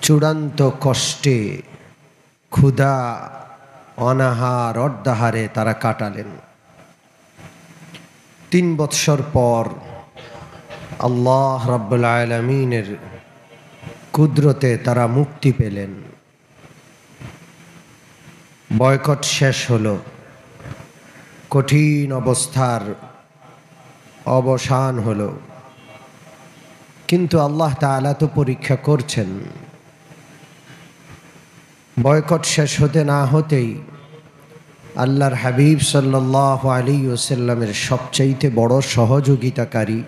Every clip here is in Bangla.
চূড়ান্ত কষ্টে ক্ষুধা অনাহার অর্ধাহারে তারা কাটালেন। ৩ বৎসর পর আল্লাহ রাব্বুল আলামিনের কুদরতে তারা মুক্তি পেলেন। বয়কট শেষ হলো, কঠিন অবস্থার অবসান হলো। কিন্তু আল্লাহ তাআলা তো পরীক্ষা করছেন। বয়কট শেষ হতে না হতেই আল্লাহর হাবিব সাল্লাল্লাহু আলাইহি ওয়াসাল্লামের সবচাইতে বড় সহযোগিতাকারী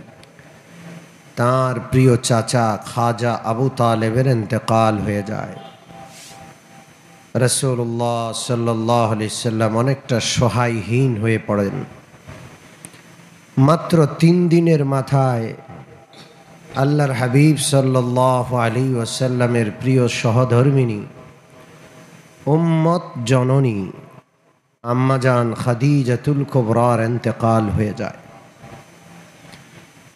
তাঁর প্রিয় চাচা খাজা আবু তালেবের ইন্তেকাল হয়ে যায়। রাসূলুল্লাহ সাল্লাল্লাহু আলাইহি ওয়াসাল্লাম অনেকটা সহায়হীন হয়ে পড়েন। মাত্র ৩ দিনের মাথায় আল্লাহর হাবিব সাল্লাল্লাহু আলাইহি ওয়াসাল্লামের প্রিয় সহধর্মিণী উম্মত জননী আম্মাজান খাদিজাতুল কুবরার ইন্তেকাল হয়ে যায়।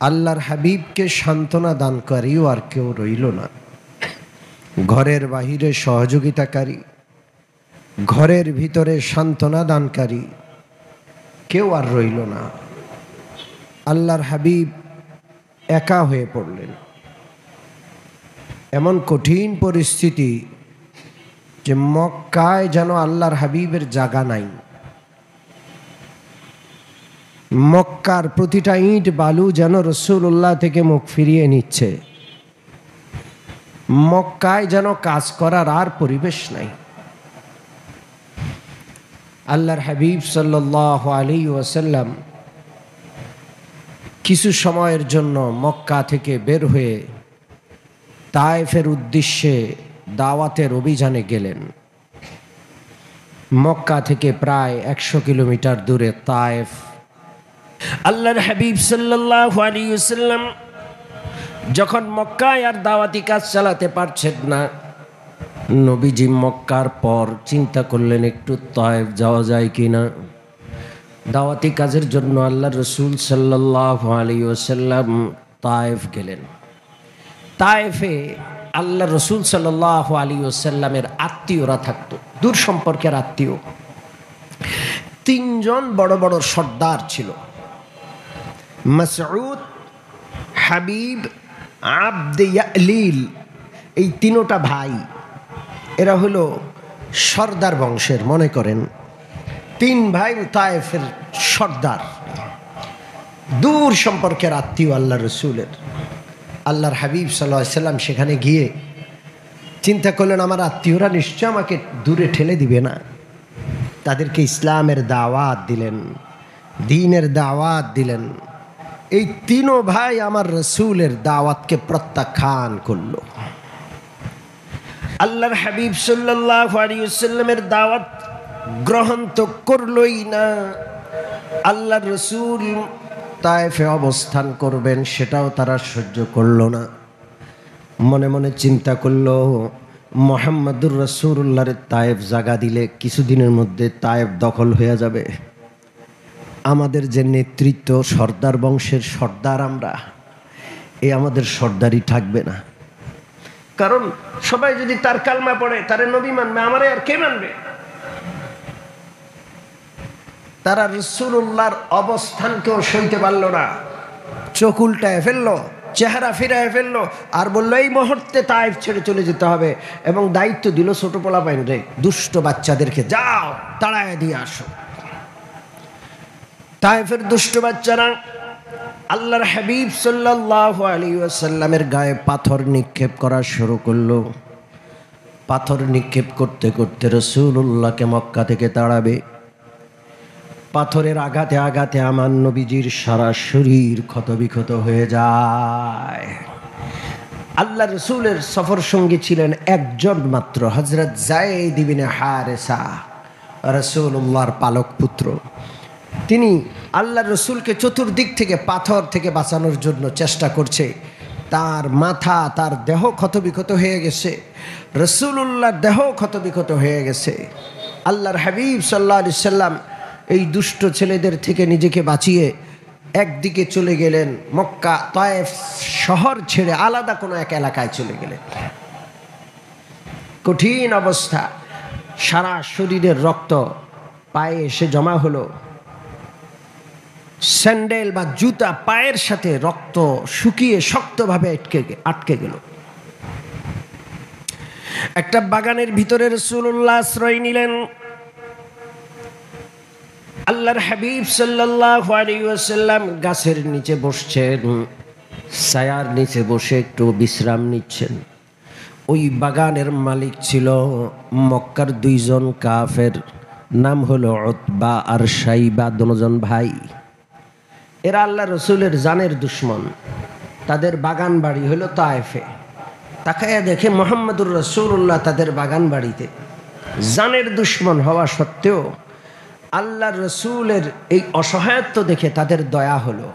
আল্লাহর হাবিবকে সান্ত্বনা দানকারীও আর কেউ রইল না। ঘরের বাহিরে সহযোগিতাকারী, ঘরের ভিতরে সান্ত্বনা দানকারী কেউ আর রইল না। আল্লাহর হাবিব একা হয়ে পড়লেন। এমন কঠিন পরিস্থিতি যে মক্কায় যেন আল্লাহর হাবিবের জায়গা নাই। মক্কার প্রতিটা ইট বালু যেন রাসূলুল্লাহ থেকে মুখ ফিরিয়ে নিচ্ছে। মক্কায় যেন কাজ করার আর পরিবেশ নাই। আল্লাহর হাবিব সাল্লাল্লাহু আলাইহি ওয়াসাল্লাম কিছু সময়ের জন্য মক্কা থেকে বের হয়ে তায়েফের উদ্দেশ্যে দাওয়াতের অভিযানে গেলেন। মক্কা থেকে প্রায় ১০০ কিলোমিটার দূরে তায়েফ। আল্লাহর হাবিব সাল্লাল্লাহু আলাইহি ওয়াসাল্লাম যখন মক্কায় আর দাওয়াতি কাজ চালাতে পারছেন না, নবীজি মক্কার পর চিন্তা করলেন একটু তায়েফ যাওয়া যায় কিনা। দাওয়াতি কাজের জন্য আল্লাহর রাসূল সাল্লাল্লাহু আলাইহি ওয়াসাল্লাম তায়েফ গেলেন। তায়েফে আল্লাহর রাসূল সাল্লাল্লাহু আলাইহি ওয়াসাল্লামের আত্মীয়রা থাকতো, দূর সম্পর্কের আত্মীয়। ৩ জন বড় বড় সর্দার ছিল, মাসউদ, হাবিব, আবদে ইয়ালিল। এই ৩টা ভাই, এরা হলো সর্দার বংশের। মনে করেন ৩ ভাই তায়েফের সর্দার, দূর সম্পর্কের আত্মীয় আল্লাহর রাসূলের। আল্লাহর হাবিব সাল্লাল্লাহু আলাইহি ওয়াসাল্লাম সেখানে গিয়ে চিন্তা করলেন আমার আত্মীয়রা নিশ্চয় আমাকে দূরে ঠেলে দিবে না। তাদেরকে ইসলামের দাওয়াত দিলেন, দ্বীনের দাওয়াত দিলেন। এই ৩ ভাই আমার রাসূলের দাওয়াতকে প্রত্যাখ্যান করল। আল্লাহর হাবিব সাল্লাল্লাহু আলাইহি ওয়াসাল্লামের দাওয়াত গ্রহণ তো করলই না, আল্লাহর রাসূল তায়েফে অবস্থান করবেন সেটাও তারা সহ্য করল না। মনে মনে চিন্তা করল মুহাম্মাদুর রাসূলুল্লাহর তায়েফ জায়গা দিলে কিছুদিনের মধ্যে তায়েফ দখল হয়ে যাবে। আমাদের যে নেতৃত্ব, সর্দার বংশের সর্দার আমরা, আমাদের সর্দারি থাকবে না। কারণ সবাই যদি তার কালমা পড়ে, তারে নবী মানবে, আমারে আর কে মানবে? তারা রাসূলুল্লাহর অবস্থানকেও সইতে পারল না। চোখ উল্টায় ফেললো, চেহারা ফিরায় ফেললো, আর বললো এই মুহূর্তে তায়েফ ছেড়ে চলে যেতে হবে। এবং দায়িত্ব দিল ছোট পোলাপাইনরে, দুষ্ট বাচ্চাদেরকে, যাও তাড়ায় দিয়ে আসো। তায়েফের দুষ্ট বাচ্চারা আল্লাহর হাবিব সাল্লাল্লাহু আলাইহি ওয়াসাল্লামের গায়ে পাথর নিক্ষেপ করা শুরু করলো। পাথর নিক্ষেপ করতে করতে রাসূলুল্লাহকে মক্কা থেকে তাড়াবে। পাথরের আঘাতে আঘাতে আমার নবীজির সারা শরীর ক্ষতবিক্ষত হয়ে যায়। আল্লাহ রাসূলের সফর সঙ্গী ছিলেন একজন মাত্র, হযরত যায়েদ ইবনে হারেসা, রাসূলুল্লাহর পালক পুত্র। তিনি আল্লাহ রাসূলকে চতুর্দিক থেকে পাথর থেকে বাঁচানোর জন্য চেষ্টা করছে। তার মাথা, তার দেহ ক্ষতবিক্ষত হয়ে গেছে, রাসূলুল্লাহর দেহ ক্ষতবিক্ষত হয়ে গেছে। আল্লাহর হাবিব সাল্লাল্লাহু আলাইহি সাল্লাম এই দুষ্ট ছেলেদের থেকে নিজেকে বাঁচিয়ে একদিকে চলে গেলেন, মক্কা তায়েফ শহর ছেড়ে আলাদা কোনো এক এলাকায় চলে গেলেন। কঠিন অবস্থা, সারা শরীরের রক্ত পায়ে এসে জমা হলো, স্যান্ডেল বা জুতা পায়ের সাথে রক্ত শুকিয়ে শক্তভাবে আটকে গেল। একটা বাগানের ভিতরে রাসূলুল্লাহ আশ্রয় নিলেন। আল্লাহর হাবিব সাল্লাল্লাহু আলাইহি ওয়াসাল্লাম গাছের নিচে বসছেন, ছায়ার নিচে বসে একটু বিশ্রাম নিচ্ছেন। ওই বাগানের মালিক ছিল মক্কার দুইজন কাফের, নাম হলো উতবা আর শাইবা, দুজন ভাই। এরা আল্লাহ রসুলের জানের দুশ্মন। তাদের বাগান বাড়ি হলো তায়েফে। তাকায়া দেখে মুহাম্মদুর রাসূলুল্লাহ তাদের বাগান বাড়িতে। জানের দুশ্মন হওয়া সত্ত্বেও আল্লাহ রসুলের এই অসহায়ত্ব দেখে তাদের দয়া হলো।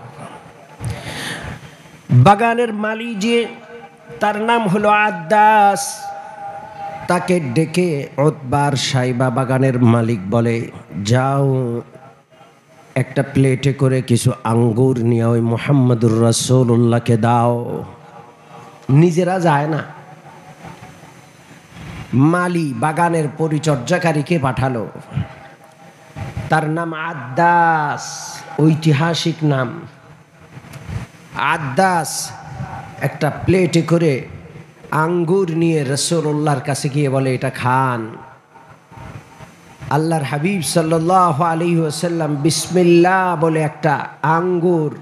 বাগানের মালিক যে, তার নাম হলো আদ্দাস, তাকে ডেকে উতবার শাইবা বাগানের মালিক বলে, যাও একটা প্লেটে করে কিছু আঙ্গুর নিয়ে ওই মুহাম্মদুর রাসূলুল্লাহকে দাও। নিজেরা যায় না, মালি বাগানের পরিচর্যাকারীকে পাঠালো। তার নাম আদ্দাস, ঐতিহাসিক নাম। আদ্দাস একটা প্লেটে করে আঙ্গুর নিয়ে রাসূলুল্লাহর কাছে গিয়ে বলে, এটা খান। আল্লাহর হাবিব সাল্লাল্লাহু আলাইহি ওয়াসাল্লাম বিসমিল্লাহ বলে একটা আঙ্গুর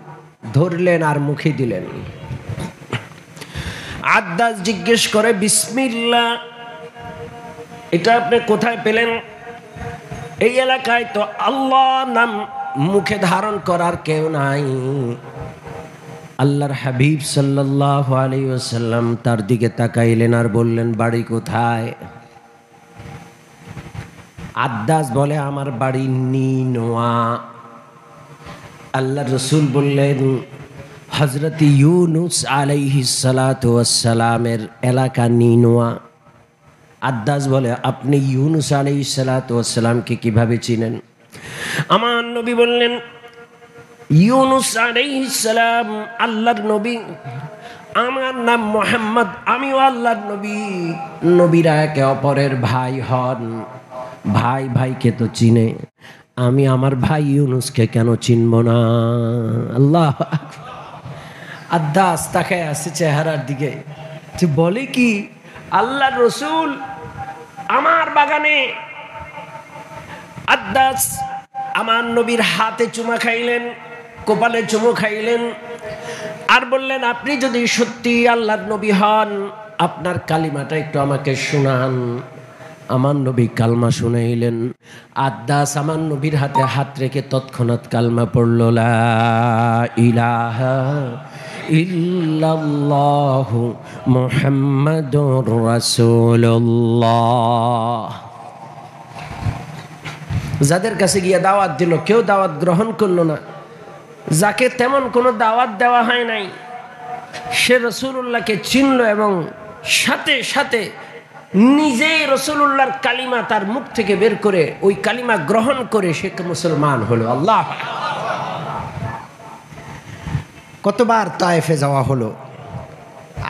ধরলেন আর মুখে দিলেন। আদ্দাস জিজ্ঞেস করে, বিসমিল্লাহ এটা আপনি কোথায় পেলেন? এই এলাকায় তো আল্লাহ নাম মুখে ধারণ করার কেউ নাই। আল্লাহর হাবিব সাল্লাল্লাহু আলাইহি ওয়াসাল্লাম তার দিকে তাকাইলেন আর বললেন, বাড়ি কোথায়? আদ্দাস বলে, আমার বাড়ি নিনোয়া। আল্লাহর রাসূল বললেন, হযরত ইউনুস আলাইহিস সালাতু ওয়াস সালামের এলাকা নিনোয়া। আদ্দাস বলে, আপনি ইউনুস আলাইহিস সালাতু ওয়াস সালামকে কিভাবে চিনেন? আমার নবী বললেন, ইউনুস আলাইহিস সালাম আল্লাহর নবী, আমার নাম মুহাম্মদ, আমিও আল্লাহর নবী। নবীরা একে অপরের ভাই হন, ভাই ভাইকে তো চিনে, আমি আমার ভাই ইউনুসকে কেন চিনব না? আল্লাহ। আদ্দাস তাকায় আছে চেহারার দিকে, যে বলে কি, আল্লাহর রসুল আমার বাগানে। আদ্দাস আমার নবীর হাতে চুমা খাইলেন, কপালে চুমু খাইলেন, আর বললেন, আপনি যদি সত্যি আল্লাহর নবী হন, আপনার কালিমাটা একটু আমাকে শোনান। আমার নবী কালমা শুনাইলেন। আদ্দাস আমার নবীর হাতে হাত রেখে তৎক্ষণাৎ কালমা পড়ল, লা ইলাহা ইল্লাল্লাহু মুহাম্মাদুর রাসূলুল্লাহ। যাদের কাছে গিয়ে দাওয়াত দিল, কেউ দাওয়াত গ্রহণ করলো না। যাকে তেমন কোনো দাওয়াত দেওয়া হয় নাই, সে রাসূলুল্লাহকে চিনল এবং সাথে সাথে নিজেই রাসূলুল্লাহর কালিমা তার মুখ থেকে বের করে ওই কালিমা গ্রহণ করে সে মুসলমান হলো। আল্লাহ। কতবার তায়েফে যাওয়া হলো,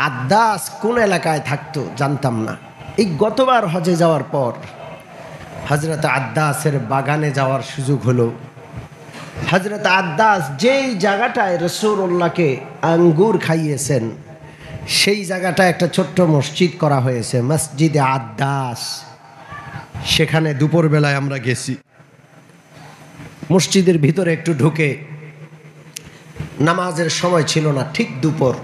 আদ্দাস কোন এলাকায় থাকতো জানতাম না। এই গতবার হজে যাওয়ার পর হযরত আদ্দাসের বাগানে যাওয়ার সুযোগ হলো। হযরত আদ্দাস যেই জায়গাটায় রাসূলুল্লাহকে আঙ্গুর খাইয়েছেন, সেই জায়গাটা একটা ছোট্ট মসজিদ করা হয়েছে, মসজিদে আদ্দাস। সেখানে দুপুরবেলায় আমরা গেছি। মসজিদের ভিতরে একটু ঢুকে, নামাজের সময় ছিল না, ঠিক দুপুর,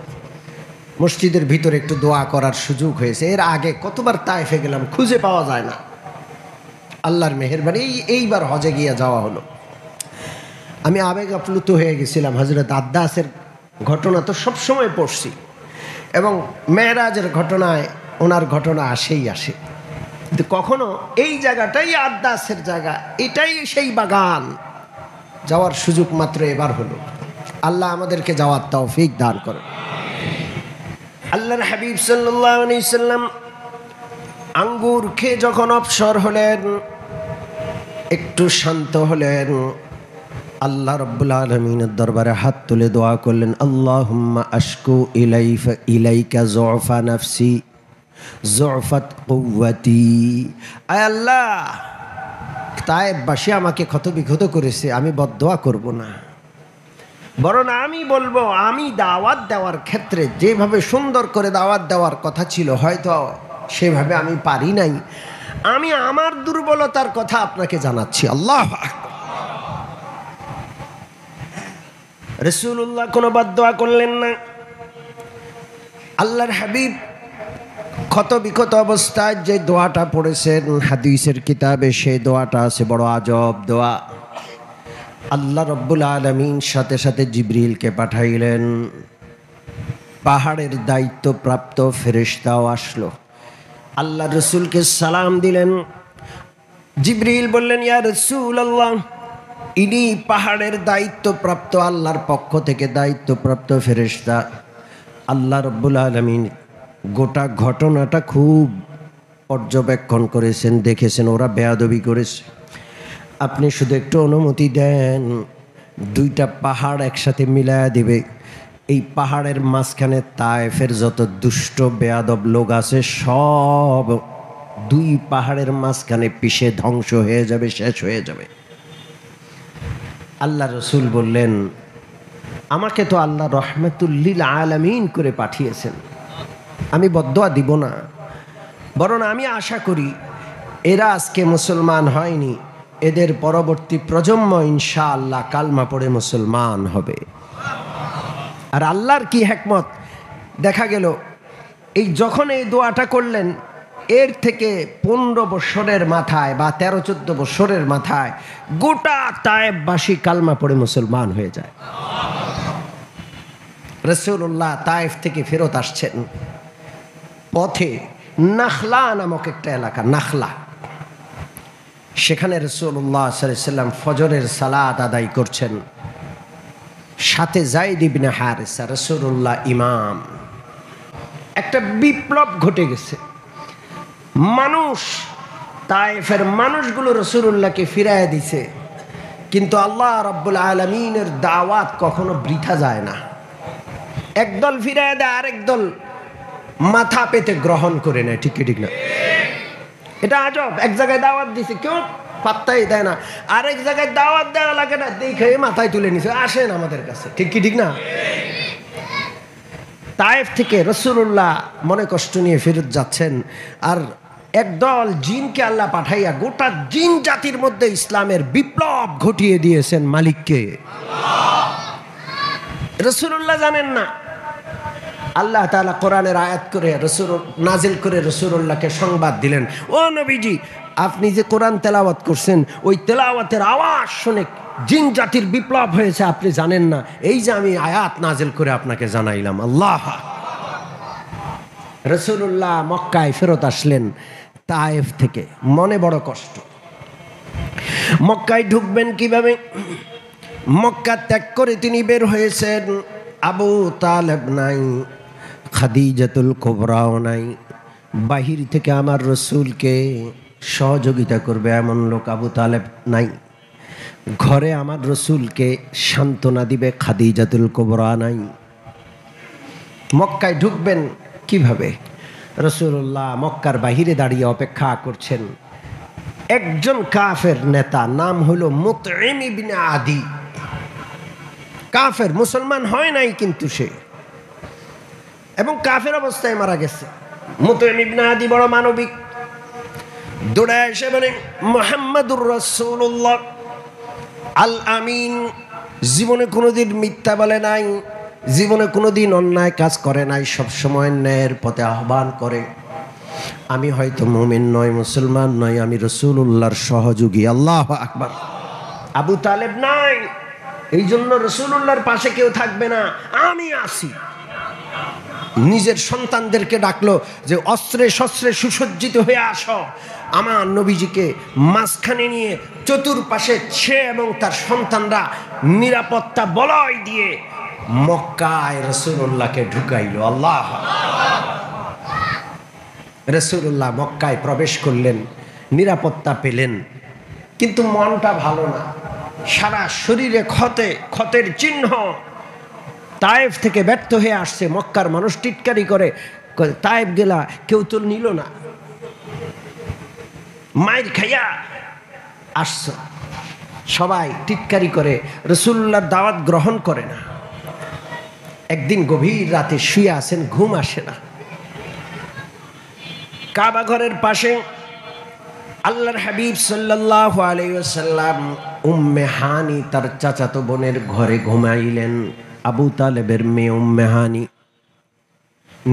মসজিদের ভিতরে একটু দোয়া করার সুযোগ হয়েছে। এর আগে কতবার তায়েফে গেলাম, খুঁজে পাওয়া যায় না। আল্লাহর মেহেরবানি এইবার হজে গিয়ে যাওয়া হলো। আমি আবেগ আপ্লুত হয়ে গেছিলাম। হযরত আদ্দাসের ঘটনা তো সবসময় পড়ছি, এবং মেরাজের ঘটনায় ওনার ঘটনা আসেই আসে, কিন্তু কখনো এই জায়গাটাই আদ্দাসের জায়গা, এটাই সেই বাগান, যাওয়ার সুযোগ মাত্র এবার হলো। আল্লাহ আমাদেরকে যাওয়ার তৌফিক দান করেন। আল্লাহর হাবিব সাল্লাল্লাহু আলাইহি সাল্লাম আঙ্গুর খেয়ে যখন অবসর হলেন, একটু শান্ত হলেন, আল্লাহ রাব্বুল আলামিনের দরবারে হাত তুলে দোয়া করলেন, আল্লাহুম্মা আশকু ইলাইকা যুফা নাফসি যুফাত কুওয়াতি। আয় আল্লাহ, তায়েফবাসী আমাকে ক্ষতবিক্ষত করেছে, আমি বদদোয়া করব না, বরং আমি বলবো আমি দাওয়াত দেওয়ার ক্ষেত্রে যেভাবে সুন্দর করে দাওয়াত দেওয়ার কথা ছিল হয়তো সেভাবে আমি পারি নাই, আমি আমার দুর্বলতার কথা আপনাকে জানাচ্ছি। আল্লাহ রাসূলুল্লাহ কোনো বদদোয়া করলেন না। আল্লাহর হাবিব ক্ষতবিক্ষত অবস্থায় যে দোয়াটা পড়েছেন হাদিসের কিতাবে, সেই দোয়াটা আছে বড় আজব দোয়া। আল্লাহ রব্বুল আলামিন সাথে সাথে জিবরিলকে পাঠাইলেন, পাহাড়ের দায়িত্বপ্রাপ্ত ফেরেশতাও আসলো, আল্লাহ রসুলকে সালাম দিলেন। জিবরিল বললেন, ইয়া রাসূলুল্লাহ, ইনি পাহাড়ের দায়িত্বপ্রাপ্ত, আল্লাহর পক্ষ থেকে দায়িত্বপ্রাপ্ত ফেরেশতা। আল্লাহ রব্বুল আলামিন গোটা ঘটনাটা খুব পর্যবেক্ষণ করেছেন, দেখেছেন ওরা বেয়াদবি করেছে। আপনি শুধু একটু অনুমতি দেন, দুইটা পাহাড় একসাথে মিলায়া দিবে। এই পাহাড়ের মাঝখানে তায়েফের যত দুষ্ট বেয়াদব লোক আছে সব দুই পাহাড়ের মাঝখানে পিষে ধ্বংস হয়ে যাবে, শেষ হয়ে যাবে। আল্লাহ রসুল বললেন, আমাকে তো আল্লাহ রহমাতুল লিল আলামিন করে পাঠিয়েছেন, আমি বদদোয়া দিব না, বরং আমি আশা করি এরা আজকে মুসলমান হয়নি, এদের পরবর্তী প্রজন্ম ইনশাআল্লাহ কালমা পড়ে মুসলমান হবে। আর আল্লাহর কি হিকমত, দেখা গেল এই যখন এই দোয়াটা করলেন এর থেকে 15 বছরের মাথায় বা 13-14 বছরের মাথায় গোটা তায়েফবাসী কালমা পড়ে মুসলমান হয়ে যায়। রাসূলুল্লাহ তায়েফ থেকে ফেরত আসছেন, পথে নাখলা নামক একটা এলাকা, নাখলা, সেখানে রাসূলুল্লাহ সাল্লাল্লাহু আলাইহি ওয়াসাল্লাম ফজরের সালাত আদায় করছেন, সাথে যায়েদ ইবনে হারিসা, রাসূলুল্লাহ ইমাম। একটা বিপ্লব ঘটে গেছে, মানুষ তায়েফের মানুষগুলো রাসূলুল্লাহকে ফিরাইয়া দিছে, কিন্তু আল্লাহ রাব্বুল আলামিনের দাওয়াত কখনো বৃথা যায় না। একদল ফিরাইয়া দেয়, আরেক দল মাথা পেতে গ্রহণ করে নেয়, ঠিক কি ঠিক না? এটা আজব, এক জায়গায় দাওয়াত দিছে কেউ পাত্তাই দেয় না, আরেক জায়গায় দাওয়াত দেওয়া লাগে না, দেখে মাথায় তুলে নিছে, আসেন আমাদের কাছে, ঠিক কি ঠিক না? তায়েফ থেকে রাসূলুল্লাহ মনে কষ্ট নিয়ে ফেরত যাচ্ছেন, আর একদল জিনকে আল্লাহ পাঠাইয়া গোটা জিন জাতির মধ্যে ইসলামের বিপ্লব ঘটিয়ে দিয়েছেন। মালিককে রাসূলুল্লাহ জানেন না। আল্লাহ তাআলা কোরআনের আয়াত করে নাজিল করে রাসূলুল্লাহকে সংবাদ দিলেন, ও নবীজি, আপনি যে কোরআন তেলাওয়াত করছেন ওই তেলাওয়াতের আওয়াজ শুনে জিন জাতির বিপ্লব হয়েছে, আপনি জানেন না, এই যে আমি আয়াত নাজিল করে আপনাকে জানাইলাম। আল্লাহ। রাসূলুল্লাহ মক্কায় ফেরত আসলেন তায়েফ থেকে, মনে বড় কষ্ট। মক্কায় ঢুকবেন কিভাবে? মক্কা ত্যাগ করে তিনি বের হয়েছেন, আবু তালেব নাই, খাদিজাতুল কুবরাও নাই, বাহির থেকে আমার রসুলকে সহযোগিতা করবে এমন লোক আবু তালেব নাই, ঘরে আমার রসুলকে সান্ত্বনা দিবে খাদিজাতুল কুবরা নাই। মক্কায় ঢুকবেন কিভাবে? রাসূলুল্লাহ মক্কার বাহিরে দাঁড়িয়ে অপেক্ষা করছেন। একজন কাফের নেতা, নাম হলো মুতঈম ইবনে আদি, কাফের, মুসলমান হয় নাই কিন্তু সে, এবং কাফের অবস্থায় মারা গেছে। মুতঈম ইবনে আদি বড় মানবিক, দৌড়ায় এসে বলে, মুহাম্মাদুর রাসূলুল্লাহ আল আমিন, জীবনে কোনোদিন মিথ্যা বলে নাই, জীবনে কোনোদিন অন্যায় কাজ করে নাই, সবসময় ন্যায়ের পথে আহ্বান করে। আমি হয়তো মুমিন নয়, মুসলমান নয়, আমি রাসূলুল্লাহর সহযোগী। আল্লাহু আকবার। আবু তালেব নাই, এই জন্য রাসূলুল্লাহর পাশে কেউ থাকবে না, আমি আসি। নিজের সন্তানদেরকে ডাকলো যে অস্ত্রে শস্ত্রে সুসজ্জিত হয়ে আসো, আমার নবীজিকে মাঝখানে নিয়ে চতুর্পাশে সে এবং তার সন্তানরা নিরাপত্তা বলয় দিয়ে মক্কায় রাসূলুল্লাহকে ঢুকাইল। আল্লাহ। রাসূলুল্লাহ মক্কায় প্রবেশ করলেন, নিরাপত্তা পেলেন, কিন্তু মনটা ভালো না, সারা শরীরে ক্ষতের চিহ্ন। তায়েফ থেকে ব্যর্থ হয়ে আসছে, মক্কার মানুষ টিটকারি করে, তায়েব গেলা, কেউ তো নিল না, মায়ের খাইয়া আসছ, সবাই টিটকারি করে, রাসূলুল্লাহর দাওয়াত গ্রহণ করে না। একদিন গভীর রাতে শুয়ে আছেন, ঘুম আসে না। কাবা ঘরের পাশে আল্লাহর হাবিব সাল্লাল্লাহু আলাইহি ওয়াসাল্লাম উম্মে হানি তার চাচাতো বোনের ঘরে ঘুমাইলেন। আবু তালেবের মেয়ে উম্মে হানি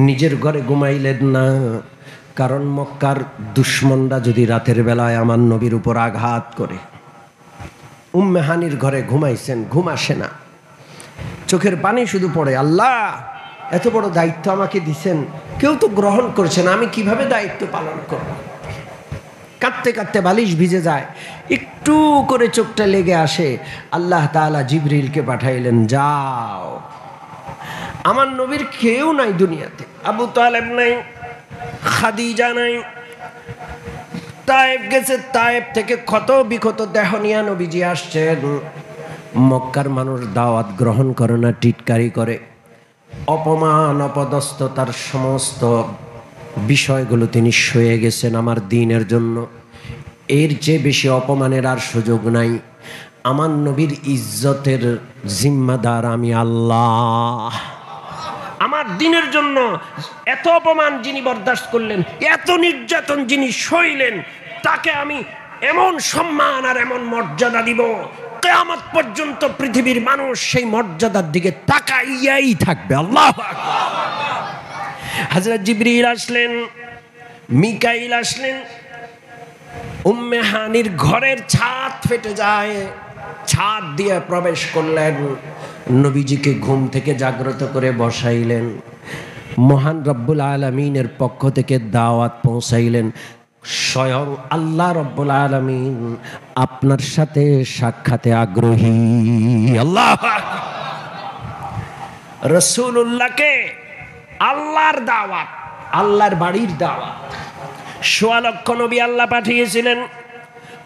নিজের ঘরে ঘুমাইলেন না, কারণ মক্কার দুশমনরা যদি রাতের বেলায় আমার নবীর উপর আঘাত করে। উম্মে হানির ঘরে ঘুমাইছেন, ঘুম আসে না, চোখের পানি শুধু পড়ে। আল্লাহ, এত বড় দায়িত্ব আমাকে দিছেন, কেউ তো গ্রহণ করছে না, আমি কিভাবে দায়িত্ব পালন করব? কাঁদতে কাঁদতে বালিশ ভিজে যায়, একটু করে চোখটা লেগে আসে। আল্লাহ তাআলা জিবরিলকে পাঠাইলেন, যাও, আমার নবীর কেউ নাই দুনিয়াতে, আবু তালেব নাই, খাদিজা নাই, তায়েব গেছে, তায়েব থেকে ক্ষত বিক্ষত দেহ নিয়ে নবীজি আসছেন। মক্কার মানুষ দাওয়াত গ্রহণ করে না, টিটকারি করে, অপমান অপদস্থতার সমস্ত বিষয়গুলো তিনি সয়ে গেছেন আমার দ্বীনের জন্য। এর চেয়ে বেশি অপমানের আর সুযোগ নাই। আমার নবীর ইজ্জতের জিম্মাদার আমি আল্লাহ। আমার দ্বীনের জন্য এত অপমান যিনি বরদাস্ত করলেন, এত নির্যাতন যিনি সইলেন, তাকে আমি এমন সম্মান আর এমন মর্যাদা দিব, কিয়ামত পর্যন্ত পৃথিবীর মানুষ সেই মর্যাদার দিকে তাকাইয়াই থাকবে। আল্লাহু আকবার। হযরত জিবরিল আসলেন, মিকাইল আসলেন, উম্মে হানির ঘরের ছাদ ফেটে যায়, ছাদ দিয়ে প্রবেশ করলেন, নবীজিকে ঘুম থেকে জাগ্রত করে বসাইলেন, মহান রব্বুল আলামিনের পক্ষ থেকে দাওয়াত পৌঁছাইলেন। স্বয়ং আল্লাহ রব্বুল আলামিন আপনার সাথে সাক্ষাতে আগ্রহী। আল্লাহু আকবার। রাসূলুল্লাহকে আল্লাহর দাওয়াত, আল্লাহর বাড়ির দাওয়াত। ১৬ লক্ষ নবী আল্লাহ পাঠিয়েছিলেন,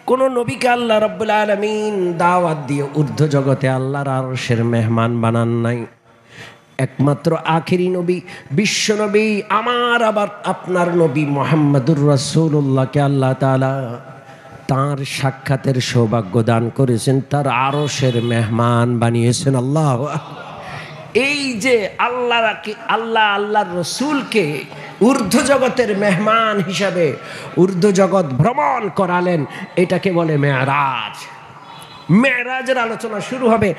কোন নবীকে আল্লাহ রব্বুল আলামিন দাওয়াত দিয়ে ঊর্ধ্ব জগতে আল্লাহর আরশের মেহমান বানান নাই। একমাত্র আখেরি নবী, বিশ্ব নবী, আমার আবার আপনার নবী মুহাম্মদুর রাসূলুল্লাহকে আল্লাহ তাআলা তার সাক্ষাতের সৌভাগ্য দান করেছেন, তার আরশের মেহমান বানিয়েছেন। আল্লাহু আকবার। এই যে আল্লাহর রসুলকে ঊর্ধ্ব জগতের মেহমান হিসাবে ঊর্ধ্ব জগৎ ভ্রমণ করালেন, এটাকে বলে মেরাজ। মেরাজের আলোচনা শুরু হবে।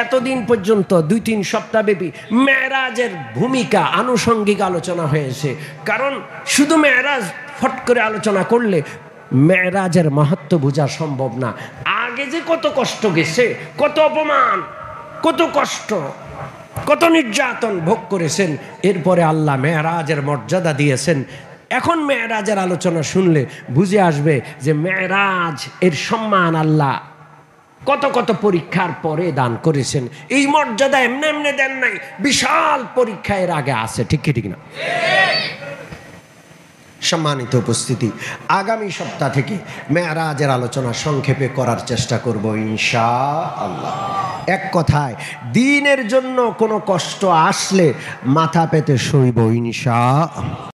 এতদিন পর্যন্ত ২-৩ সপ্তাহ ব্যাপী মেরাজের ভূমিকা আনুষঙ্গিক আলোচনা হয়েছে, কারণ শুধু মেরাজ ফট করে আলোচনা করলে মেরাজের মাহাত্ম্য বোঝা সম্ভব না। আগে যে কত কষ্ট গেছে, কত অপমান, কত কষ্ট, কত নির্যাতন ভোগ করেছেন, এরপরে আল্লাহ মেরাজের মর্যাদা দিয়েছেন। এখন মেরাজের আলোচনা শুনলে বুঝে আসবে যে মেরাজ এর সম্মান আল্লাহ কত কত পরীক্ষার পরে দান করেছেন। এই মর্যাদা এমনি এমনি দেন নাই, বিশাল পরীক্ষা এর আগে আছে। ঠিক কি ঠিক না? সম্মানিত উপস্থিতি, আগামী সপ্তাহ থেকে মেরাজের আলোচনা সংক্ষেপে করার চেষ্টা করব ইনশাআল্লাহ। এক কথায়, দ্বীনের জন্য কোনো কষ্ট আসলে মাথা পেতে সইব ইনশাআল্লাহ।